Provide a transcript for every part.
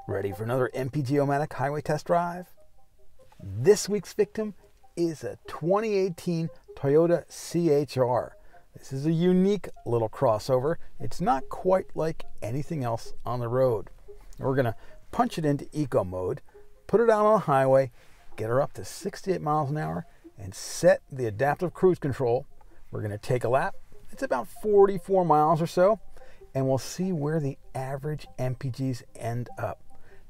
Ready for another MPGomatic highway test drive? This week's victim is a 2018 Toyota CHR. This is a unique little crossover. It's not quite like anything else on the road. We're going to punch it into eco mode, put it out on the highway, get her up to 68 miles an hour, and set the adaptive cruise control. We're going to take a lap. It's about 44 miles or so, and we'll see where the average MPGs end up.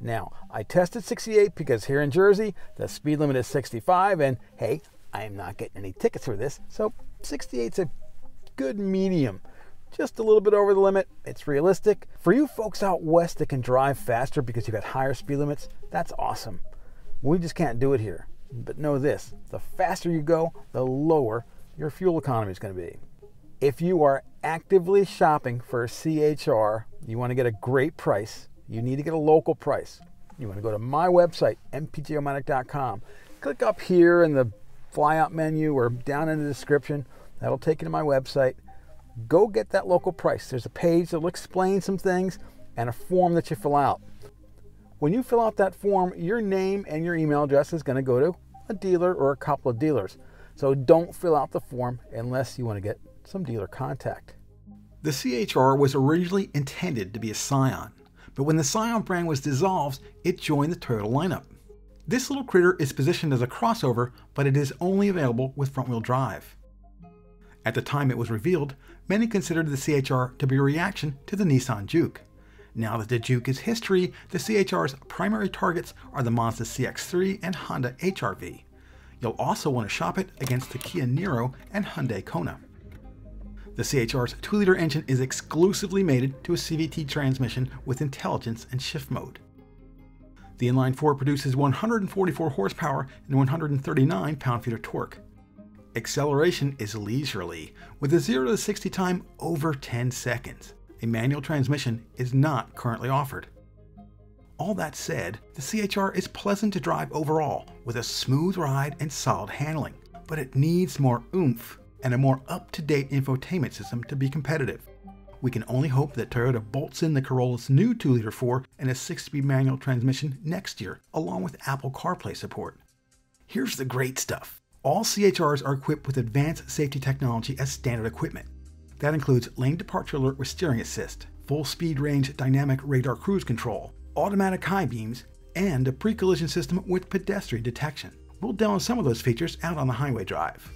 Now, I tested 68 because here in Jersey, the speed limit is 65, and hey, I am not getting any tickets for this, so 68's a good medium. Just a little bit over the limit. It's realistic. For you folks out west that can drive faster because you got higher speed limits, that's awesome. We just can't do it here. But know this, the faster you go, the lower your fuel economy is going to be. If you are actively shopping for a CHR, you want to get a great price, you need to get a local price. You want to go to my website, MPGomatic.com. Click up here in the flyout menu or down in the description. That'll take you to my website. Go get that local price. There's a page that will explain some things and a form that you fill out. When you fill out that form, your name and your email address is going to go to a dealer or a couple of dealers. So don't fill out the form unless you want to get some dealer contact. The CHR was originally intended to be a Scion, but when the Scion brand was dissolved, it joined the Toyota lineup. This little critter is positioned as a crossover, but it is only available with front-wheel drive. At the time it was revealed, many considered the CHR to be a reaction to the Nissan Juke. Now that the Juke is history, the CHR's primary targets are the Mazda CX-3 and Honda HR-V. You'll also want to shop it against the Kia Niro and Hyundai Kona. The CHR's 2-liter engine is exclusively mated to a CVT transmission with intelligence and shift mode. The inline-4 produces 144 horsepower and 139 pound-feet of torque. Acceleration is leisurely, with a 0 to 60 time over 10 seconds. A manual transmission is not currently offered. All that said, the CHR is pleasant to drive overall, with a smooth ride and solid handling, but it needs more oomph and a more up-to-date infotainment system to be competitive. We can only hope that Toyota bolts in the Corolla's new 2-liter 4 and a 6-speed manual transmission next year, along with Apple CarPlay support. Here's the great stuff. All CHRs are equipped with advanced safety technology as standard equipment. That includes lane departure alert with steering assist, full speed range dynamic radar cruise control, automatic high beams, and a pre-collision system with pedestrian detection. We'll demo some of those features out on the highway drive.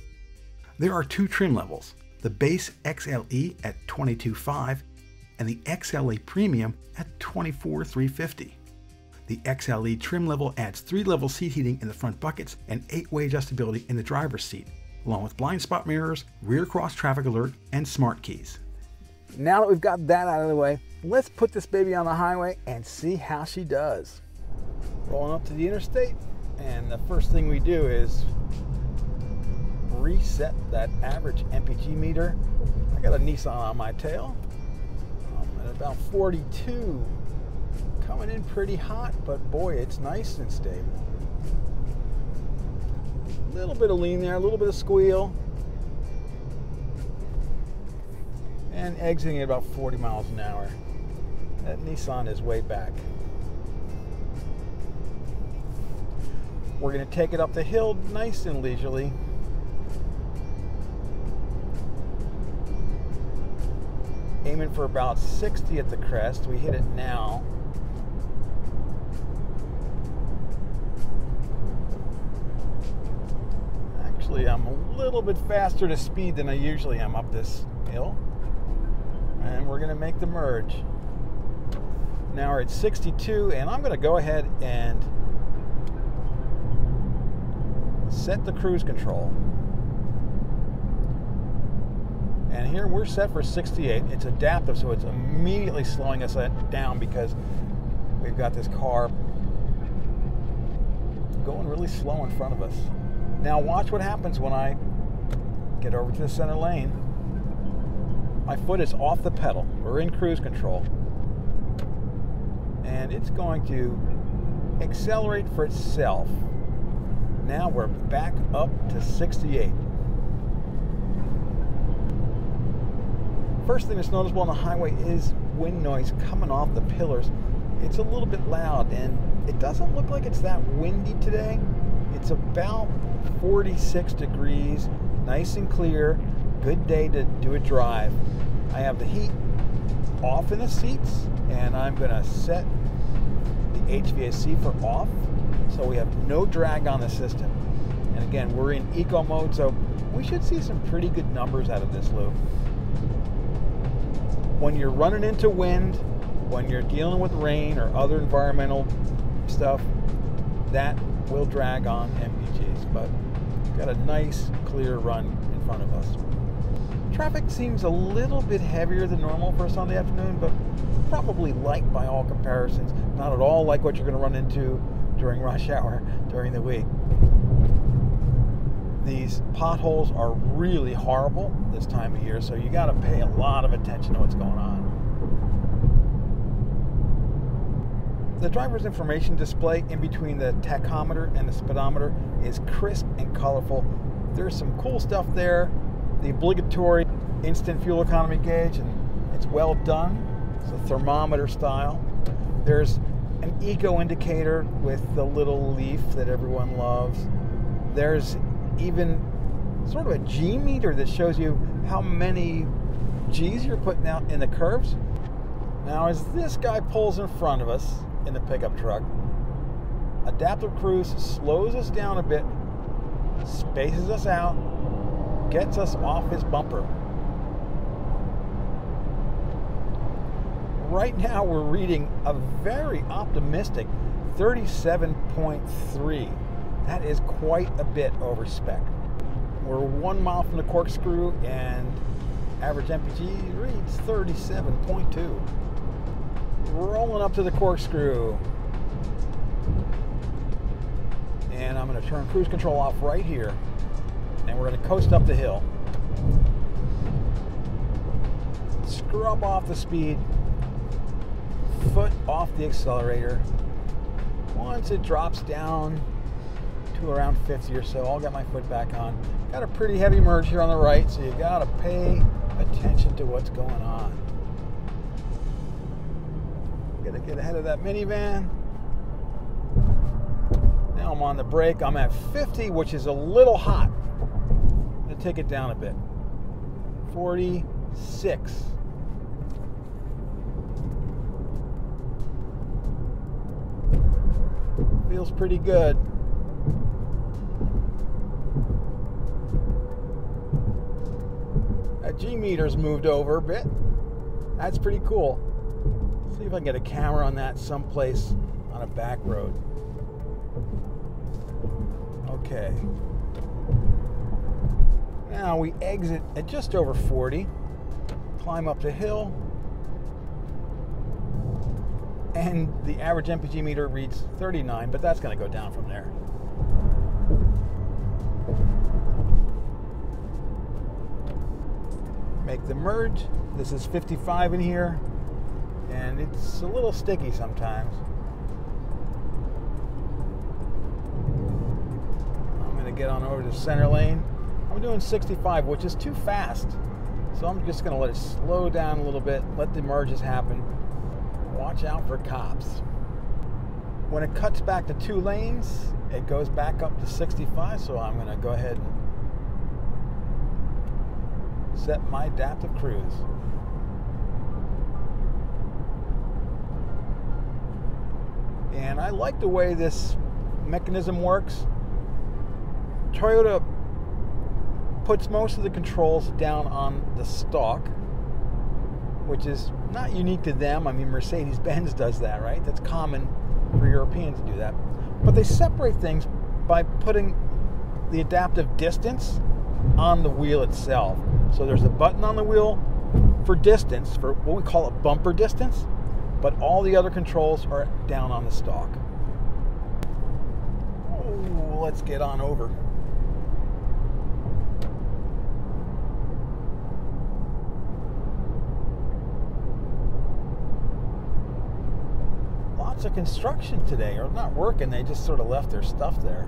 There are 2 trim levels, the base XLE at $22,500 and the XLE Premium at $24,350. The XLE trim level adds 3-level seat heating in the front buckets and 8-way adjustability in the driver's seat, along with blind spot mirrors, rear cross traffic alert, and smart keys. Now that we've got that out of the way, let's put this baby on the highway and see how she does. Rolling up to the interstate, and the first thing we do is reset that average MPG meter. I got a Nissan on my tail. I'm at about 42. Coming in pretty hot, but boy, it's nice and stable. A little bit of lean there, a little bit of squeal. And exiting at about 40 miles an hour. That Nissan is way back. We're going to take it up the hill nice and leisurely. Aiming for about 60 at the crest. We hit it now. Actually, I'm a little bit faster to speed than I usually am up this hill. And we're going to make the merge. Now we're at 62, and I'm going to go ahead and set the cruise control. And here we're set for 68. It's adaptive, so it's immediately slowing us down because we've got this car going really slow in front of us. Now watch what happens when I get over to the center lane. My foot is off the pedal. We're in cruise control. And it's going to accelerate for itself. Now we're back up to 68. First thing that's noticeable on the highway is wind noise coming off the pillars. It's a little bit loud, and it doesn't look like it's that windy today. It's about 46 degrees, nice and clear, good day to do a drive. I have the heat off in the seats, and I'm going to set the HVAC for off, so we have no drag on the system. And again, we're in eco mode, so we should see some pretty good numbers out of this loop. When you're running into wind, when you're dealing with rain or other environmental stuff, that will drag on MPGs, but got a nice clear run in front of us. Traffic seems a little bit heavier than normal for a Sunday afternoon, but probably light by all comparisons. Not at all like what you're going to run into during rush hour during the week. These potholes are really horrible this time of year, so you got to pay a lot of attention to what's going on. The driver's information display in between the tachometer and the speedometer is crisp and colorful. There's some cool stuff there. The obligatory instant fuel economy gauge, and it's well done. It's a thermometer style. There's an eco indicator with the little leaf that everyone loves. There's even sort of a G meter that shows you how many G's you're putting out in the curves. Now, as this guy pulls in front of us in the pickup truck, adaptive cruise slows us down a bit, spaces us out, gets us off his bumper. Right now we're reading a very optimistic 37.3. That is quite a bit over spec. We're 1 mile from the corkscrew, and average MPG reads 37.2. Rolling up to the corkscrew. And I'm going to turn cruise control off right here. And we're going to coast up the hill. Scrub off the speed. Foot off the accelerator. Once it drops down to around 50 or so, I'll get my foot back on. Got a pretty heavy merge here on the right, so you got to pay attention to what's going on. Gonna get ahead of that minivan. Now I'm on the brake. I'm at 50, which is a little hot. I'm gonna take it down a bit. 46. Feels pretty good. That G meter's moved over a bit. That's pretty cool. See if I can get a camera on that someplace on a back road. Okay. Now we exit at just over 40, climb up the hill, and the average MPG meter reads 39, but that's going to go down from there. Make the merge. This is 55 in here, and it's a little sticky sometimes. I'm going to get on over to center lane. I'm doing 65, which is too fast, so I'm just going to let it slow down a little bit, let the merges happen. Watch out for cops. When it cuts back to 2 lanes, it goes back up to 65, so I'm going to go ahead and set my adaptive cruise. And I like the way this mechanism works. Toyota puts most of the controls down on the stalk, which is not unique to them. I mean, Mercedes-Benz does that, right? That's common for Europeans to do that. But they separate things by putting the adaptive distance on the wheel itself. So there's a button on the wheel for distance, for what we call a bumper distance, but all the other controls are down on the stalk. Oh, let's get on over. Lots of construction today, or not working, they just sort of left their stuff there.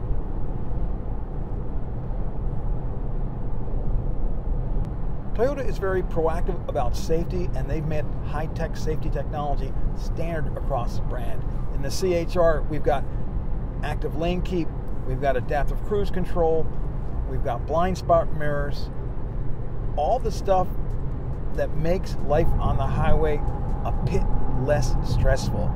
Toyota is very proactive about safety, and they've made high-tech safety technology standard across the brand. In the CHR, we've got active lane keep, we've got adaptive cruise control, we've got blind spot mirrors, all the stuff that makes life on the highway a bit less stressful.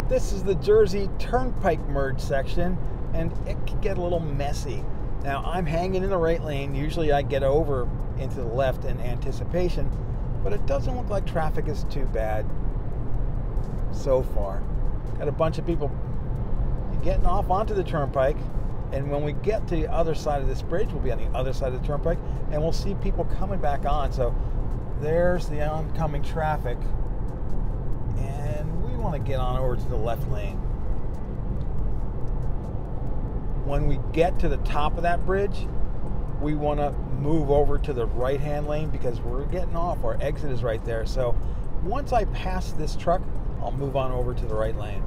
This is the Jersey Turnpike merge section, and it can get a little messy. Now, I'm hanging in the right lane. Usually I get over into the left in anticipation, but it doesn't look like traffic is too bad so far. Got a bunch of people getting off onto the Turnpike, and when we get to the other side of this bridge, we'll be on the other side of the Turnpike, and we'll see people coming back on. So there's the oncoming traffic, and we want to get on over to the left lane. When we get to the top of that bridge, we want to move over to the right-hand lane because we're getting off. Our exit is right there. So once I pass this truck, I'll move on over to the right lane.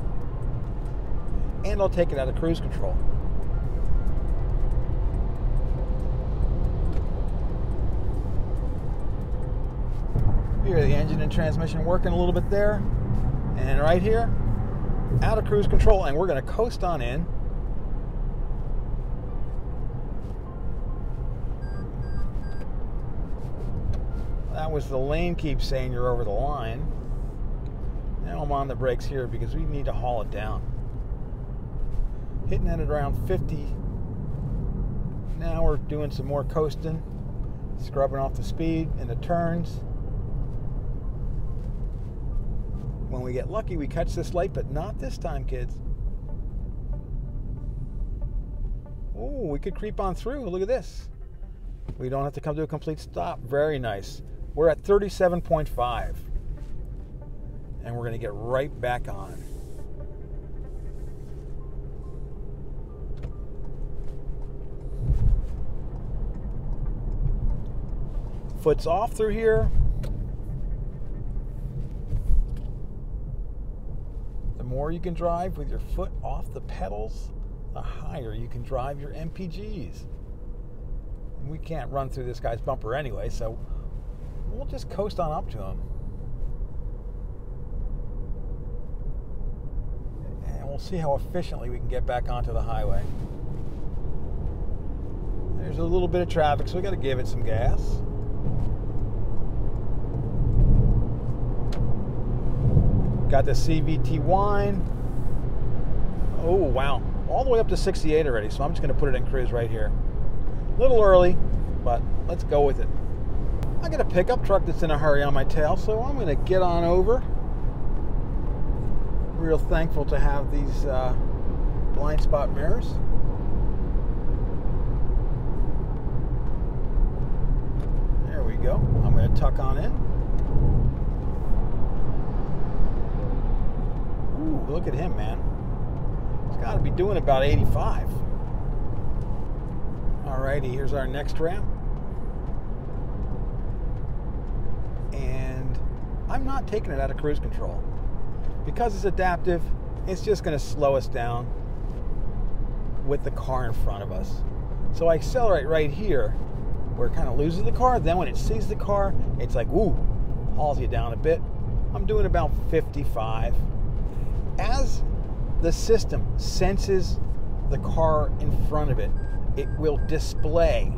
And I'll take it out of cruise control. Here, the engine and transmission working a little bit there. And right here, out of cruise control, and we're going to coast on in. That was the lane keep saying you're over the line. Now I'm on the brakes here because we need to haul it down. Hitting it at around 50. Now we're doing some more coasting, scrubbing off the speed in the turns. When we get lucky, we catch this light, but not this time, kids. Oh, we could creep on through. Look at this. We don't have to come to a complete stop. Very nice. We're at 37.5. And we're going to get right back on. Foot's off through here. The more you can drive with your foot off the pedals, the higher you can drive your MPGs. We can't run through this guy's bumper anyway, so we'll just coast on up to him. And we'll see how efficiently we can get back onto the highway. There's a little bit of traffic, so we got to give it some gas. Got the CVT whine. Oh, wow. All the way up to 68 already, so I'm just going to put it in cruise right here. A little early, but let's go with it. I got a pickup truck that's in a hurry on my tail, so I'm going to get on over. Real thankful to have these blind spot mirrors. There we go. I'm going to tuck on in. Ooh, look at him, man. He's got to be doing about 85. Alrighty, here's our next ramp. And I'm not taking it out of cruise control. Because it's adaptive, it's just going to slow us down with the car in front of us. So I accelerate right here, where it kind of loses the car. Then when it sees the car, it's like, ooh, hauls you down a bit. I'm doing about 55. As the system senses the car in front of it, it will display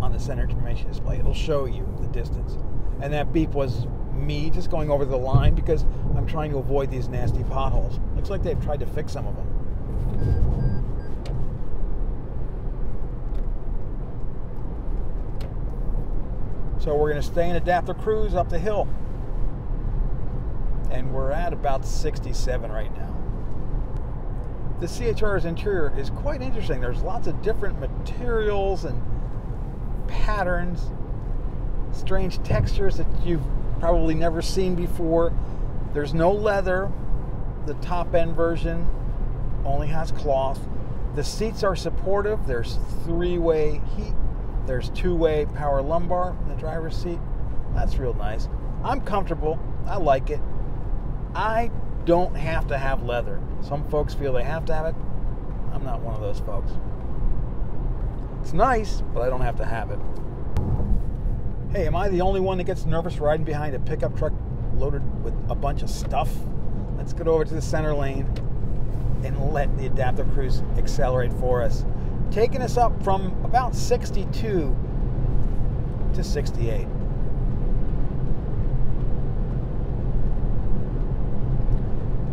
on the center information display. It'll show you the distance. And that beep was me just going over the line because I'm trying to avoid these nasty potholes. Looks like they've tried to fix some of them. So we're going to stay in adaptive cruise up the hill. And we're at about 67 right now. The CHR's interior is quite interesting. There's lots of different materials and patterns, strange textures that you've probably never seen before. There's no leather. The top end version only has cloth. The seats are supportive. There's 3-way heat. There's 2-way power lumbar in the driver's seat. That's real nice. I'm comfortable. I like it. I don't have to have leather. Some folks feel they have to have it. I'm not one of those folks. It's nice, but I don't have to have it. Hey, am I the only one that gets nervous riding behind a pickup truck loaded with a bunch of stuff? Let's get over to the center lane and let the adaptive cruise accelerate for us, taking us up from about 62 to 68.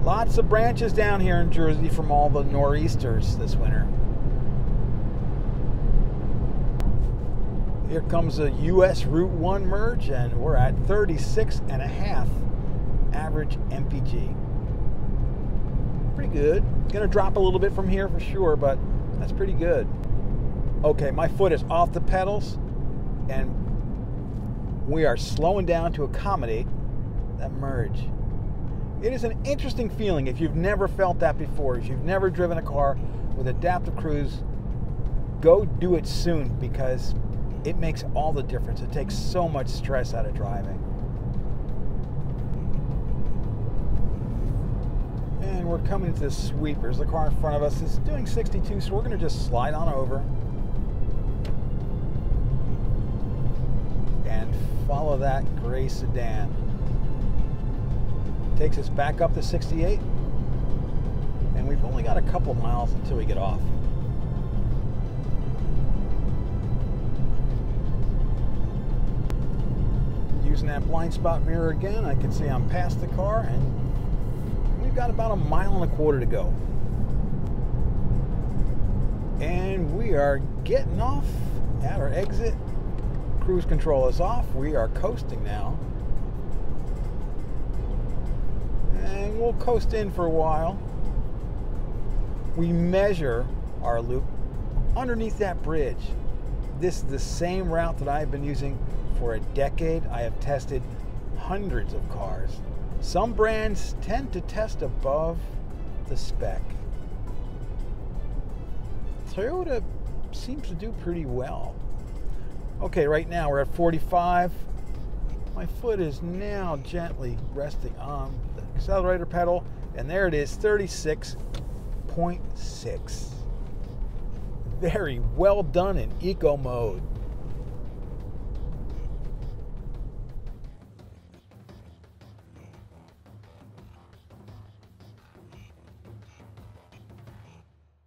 Lots of branches down here in Jersey from all the nor'easters this winter. Here comes a US Route 1 merge, and we're at 36.5 average MPG. Pretty good. It's going to drop a little bit from here for sure, but that's pretty good. Okay, my foot is off the pedals, and we are slowing down to accommodate that merge. It is an interesting feeling if you've never felt that before. If you've never driven a car with adaptive cruise, go do it soon, because it makes all the difference. It takes so much stress out of driving. And we're coming to the sweepers. The car in front of us is doing 62, so we're going to just slide on over and follow that gray sedan. Takes us back up to 68, and we've only got a couple miles until we get off. Using that blind spot mirror again, I can see I'm past the car, and we've got about 1.25 miles to go. And we are getting off at our exit. Cruise control is off. We are coasting now. And we'll coast in for a while. We measure our loop underneath that bridge. This is the same route that I've been using for a decade. I have tested hundreds of cars. Some brands tend to test above the spec. Toyota seems to do pretty well. Okay, right now we're at 45. My foot is now gently resting on the accelerator pedal, and there it is, 36.6. Very well done in eco mode.